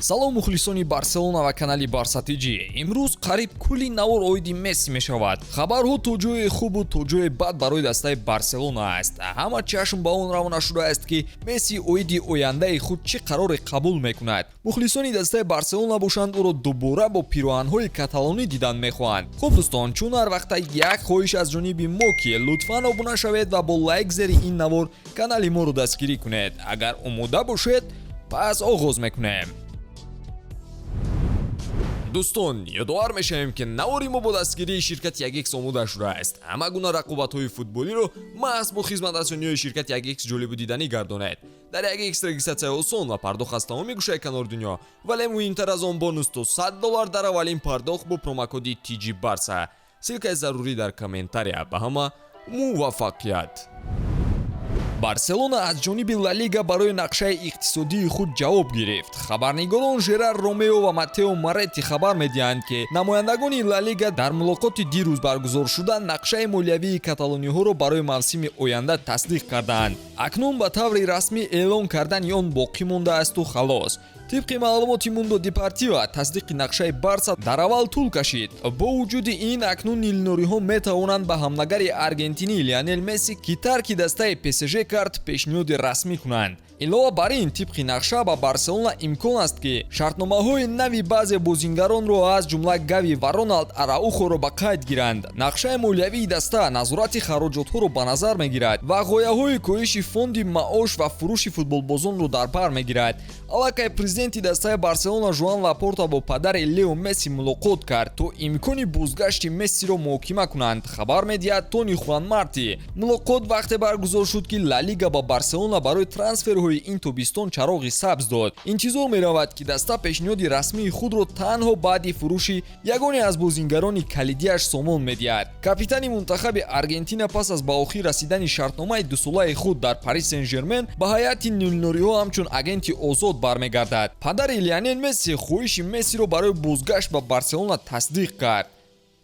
салом мухлисони барселона ва канали барсатиҷӣ. имрӯз қариб кулли навор оиди месси мешавад. хабарҳо то ҷои хубу то ҷои бад барои дастаи барселона аст. ҳама чашм ба он равона шудааст ки месси оиди ояндаи худ чӣ қароре қабул мекунад. мухлисони дастаи барселона бошанд ӯро дубора бо пироҳанҳои каталонӣ дидан мехоҳанд. хуб дӯстон, чун ҳар вақта як хоҳиш аз ҷониби мо ки лутфан обуна шавед ва бо лайк зери ин навор канали моро дастгирӣ кунед. агар омода бошед, пас оғоз мекунем. дӯстон, ёдовар мешавем ки навори мо бо дастгирии ширкати 1x омода шудааст. ҳама гуна рақобатҳои футболиро маҳз бо хизматрасонии ширкати 1x ҷолибу диданӣ гардонед. дар 1x регистратсия осон ва пардохт аз тамоми гӯшаи канори дунё, вале муҳимтар аз он бонус то $100 дар аввалин пардохт бо промокоди TG Barca. силкаи зарурӣ дар комментария. ба ҳама муваффақият. барселона аз ҷониби ла лига барои нақшаи иқтисодии худ ҷавоб гирифт. хабарнигорон Жерар Ромео ва Матео Моретти хабар медиҳанд ки намояндагони ла лига дар мулоқоти дирӯз баргузоршуда нақшаи молиявии каталониҳоро барои мавсими оянда тасдиқ кардаанд. акнун ба таври расмӣ эълон кардани он боқӣ мондаасту халос. тибқи маълумоти Mundo Deportivo тасдиқи нақшаи Барса дар аввал тӯл кашид. бо вуҷуди ин акнун нилнориҳо метавонанд ба ҳамнагари аргентинӣ Лионел Месси ки тарки дастаи ПСЖ кард пешниҳоди расмӣ кунанд. илова бар ин тибқи нақша ба Барселона имкон аст ки шартномаҳои нави баъзе бозингаронро аз ҷумла Гави ва Роналд Араухоро ба қайд гиранд. нақшаи молиявии даста назорати хароҷотҳоро ба назар мегирад ва ғояҳои коҳиши фонди маош ва фурӯши футболбозонро дар бар мегирад. аллакай президенти дастаи Барселона Жоан Лапорта бо падари Лео Месси мулоқот кард то имкони бозгашти Мессиро муҳокима кунанд. хабар медиҳад Тони Хуан Марти. мулоқот вақте баргузор шуд ки ла лига ба Барселона барои трансферҳои ин тобистон чароғи сабз дод. интизор меравад ки даста пешниҳоди расмии худро танҳо баъди фурӯши ягоне аз бозингарони калидиаш сомон медиҳад. капитани мунтахаби Аргентина пас аз ба охир расидани шартномаи дусолаи худ дар Парис Сен-Жермен ба ҳайати нилнориҳо ҳамчун агенти озод бармегардад. падари Лионел Месси хоҳиши Мессиро барои бозгашт ба Барселона тасдиқ кард.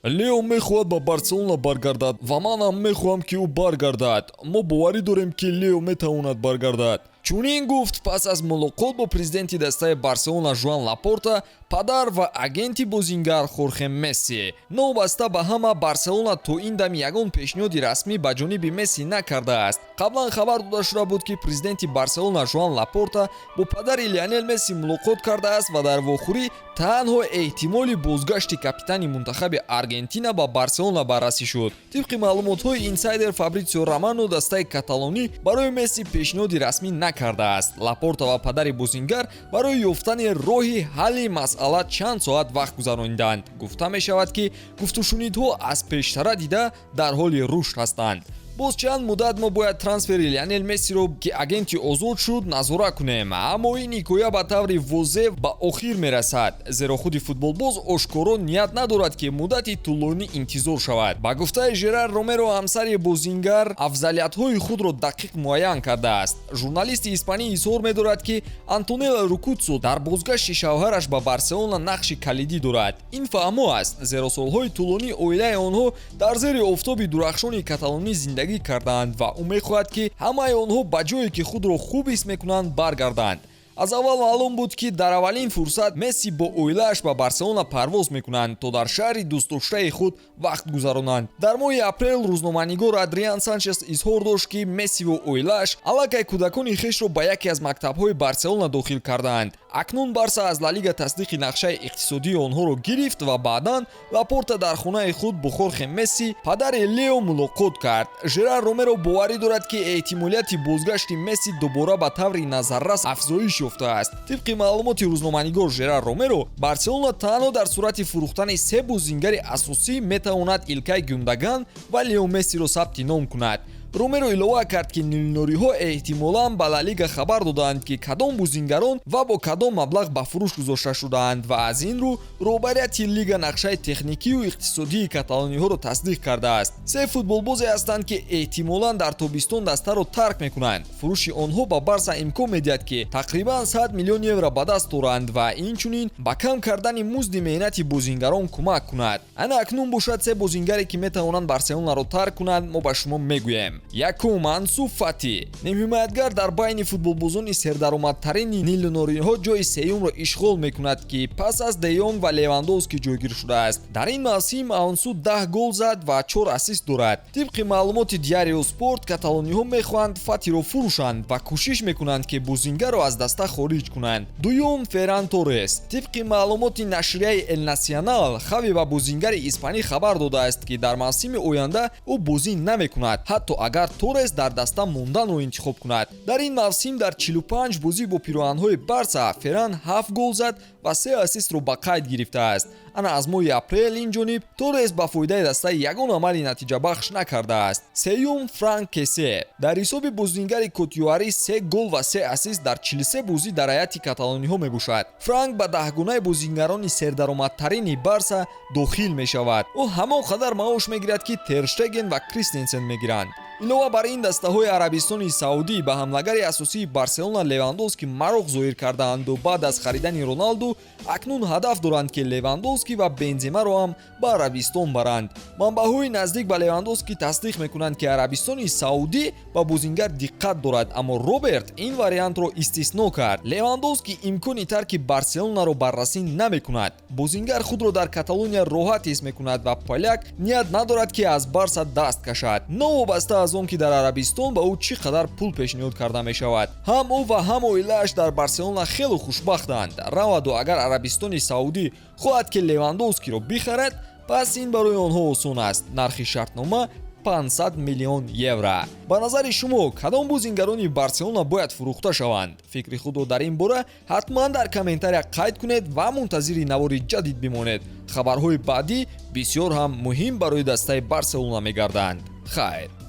лео мехоҳад ба Барселона баргардад ва манам мехоҳам ки ӯ баргардад. мо боварӣ дорем ки Лео метавонад баргардад. чунин гуфт пас аз мулоқот бо президенти дастаи Барселона Жоан Лапорта, падар ва агенти бозингар Хорхе Месси. новбаста ба ҳама, Барселона то ин дам ягон пешниҳоди расмӣ ба ҷониби Месси накардааст. қаблан хабар дода шуда буд ки президенти Барселона Жоан Лапорта бо падари Лионел Месси мулоқот кардааст ва дар вохӯрӣ танҳо эҳтимоли бозгашти капитани мунтахаби Аргентина ба Барселона баррасӣ шуд. тибқи маълумотҳои инсайдер Фабрицио Романо, дастаи каталонӣ барои Месси пешниҳоди расмӣ накардааст. Лапорта ва падари бозингар барои ёфтани роҳи ҳалли масъала чанд соат вақт гузаронидаанд. гуфта мешавад ки гуфтушунидҳо аз пештара дида дар ҳоли рушд ҳастанд. боз чанд муддат мо бояд трансфери Лионел Мессиро ки агенти озод шуд назора кунем. аммо ин ҳикоя ба таври возеҳ ба охир мерасад, зеро худи футболбоз ошкоро ният надорад ки муддати тӯлонӣ интизор шавад. ба гуфтаи Жерар Ромеро, ҳамсари бозингар афзалиятҳои худро дақиқ муайян кардааст. журналисти испанӣ изҳор медорад ки Антонелло Рукутсо дар бозгашти шавҳараш ба Барселона нақши калидӣ дорад. ин фаҳмо аст, зеро солҳои тӯлонӣ оилаи онҳо дар зери офтоби дурахшони Каталонӣ зиндагӣ карданд ва ӯ мехоҳад ки ҳамаи онҳо ба ҷое ки худро хуб ҳис мекунанд баргарданд. аз аввал маълум буд ки дар аввалин фурсат Месси бо оилааш ба Барселона парвоз мекунанд то дар шаҳри дӯстдоштаи худ вақт гузаронанд. дар моҳи апрел рӯзноманигор Адриан Санчес изҳор дошт ки Месси ва оилааш аллакай кӯдакони хешро ба яке аз мактабҳои Барселона дохил кардаанд. акнун Барса аз ла лига тасдиқи нақшаи иқтисодии онҳоро гирифт ва баъдан Лапорта дар хонаи худ бо Хорхе Месси, падари Лео мулоқот кард. Жерар Ромеро боварӣ дорад ки эҳтимолияти бозгашти Месси дубора ба таври назаррас афзоиш ёфтааст. тибқи маълумоти рӯзноманигор Жерар Ромеро, Барселона танҳо дар сурати фурӯхтани се бозингари асосӣ метавонад Илкай Гюндаган ва Лео Мессиро сабти ном кунад. Ромеро илова кард ки нилнориҳо эҳтимолан ба ла лига хабар доданд ки кадом бозингарон ва бо кадом маблағ ба фурӯш гузошта шудаанд ва аз ин рӯ роҳбарияти лига нақшаи техникию иқтисодии каталониҳоро тасдиқ кардааст. се футболбозе ҳастанд ки эҳтимолан дар тобистон дастаро тарк мекунанд. фурӯши онҳо ба Барса имкон медиҳад ки тақрибан 100 миллион евро ба даст оранд ва инчунин ба кам кардани музди меҳнати бозингарон кӯмак кунад. ана акнун бошад се бозингаре ки метавонанд Барселонаро тарк кунанд, мо ба шумо мегӯем. Якум Ансу Фати нимҳимоятгар дар байни футболбозони сердаромадтарини нилнориҳо ҷои сеюмро ишғол мекунад ки пас аз Де Йонг ва Левандовски ҷойгир шудааст. Дар ин мавсим Ансу 10 гол зад ва 4 ассист дорад. Тибқи маълумоти Диарио Спорт, каталониҳо мехоҳанд Фатиро фурӯшанд ва кӯшиш мекунанд ки бозингарро аз даста хориҷ кунанд. Дуюм Ферран Торрес. Тибқи маълумоти нашрияи Эл Насионал, хави ба бозингари испанӣ хабар додааст ки дар мавсими оянда ӯ бозӣ намекунад, ҳатто агар Торрес дар даста монданро интихоб кунад. Дар ин мавсим дар 45 бозӣ бо пироҳанҳои Барса Ферран 7 гол зад ва 3 ассистро ба қайд гирифтааст. Ана аз моҳи апрел инҷониб Торрес ба фоидаи даста ягон амали натиҷабахш накардааст. Сеюм Франк Кесе. Дар ҳисоби бозингари Котъюарӣ 3 гол ва 3 ассист дар 43 бозӣ дар ҳайати каталониҳо мебошад. Франк ба даҳгонаи бозингарони сердаромадтарини Барса дохил мешавад. ӯ ҳамон қадар маош мегирад ки Тер Штеген ва Кристенсен мегиранд. илова бар ин дастаҳои Арабистони Саудӣ ба ҳамлагари асосии Барселона Левандовски мароғ зоҳир кардаанду баъд аз харидани Роналду акнун ҳадаф доранд ки Левандовски ва Бенземаро ҳам ба Арабистон баранд. Манбаъҳои наздик ба Левандовски тасдиқ мекунанд ки Арабистони Саудӣ ба бозингар диққат дорад, аммо Роберт ин вариантро истисно кард. Левандовски имкони тарки Барселонаро баррасӣ намекунад. Бозингар худро дар Каталония роҳат ҳис мекунад ва поляк ният надорад ки аз Барса даст кашад. Новобаста аз он ки дар Арабистон ба ӯ чӣ қадар пул пешниҳод карда мешавад. Ҳам ӯ ва ҳам оилааш дар Барселона хеле хушбахтанд. Раваду агар Арабистони Саудӣ хоҳад ки Левандовскиро бихарад, пас ин барои онҳо осон аст. Нархи шартнома 500 миллион евро. ба назари шумо кадом бозингарони Барселона бояд фурӯхта шаванд? Фикри худро дар ин бора ҳатман дар комментария қайд кунед ва мунтазири навори ҷадид бимонед. хабарҳои баъдӣ бисёр ҳам муҳим барои дастаи Барселона мегарданд. хайр.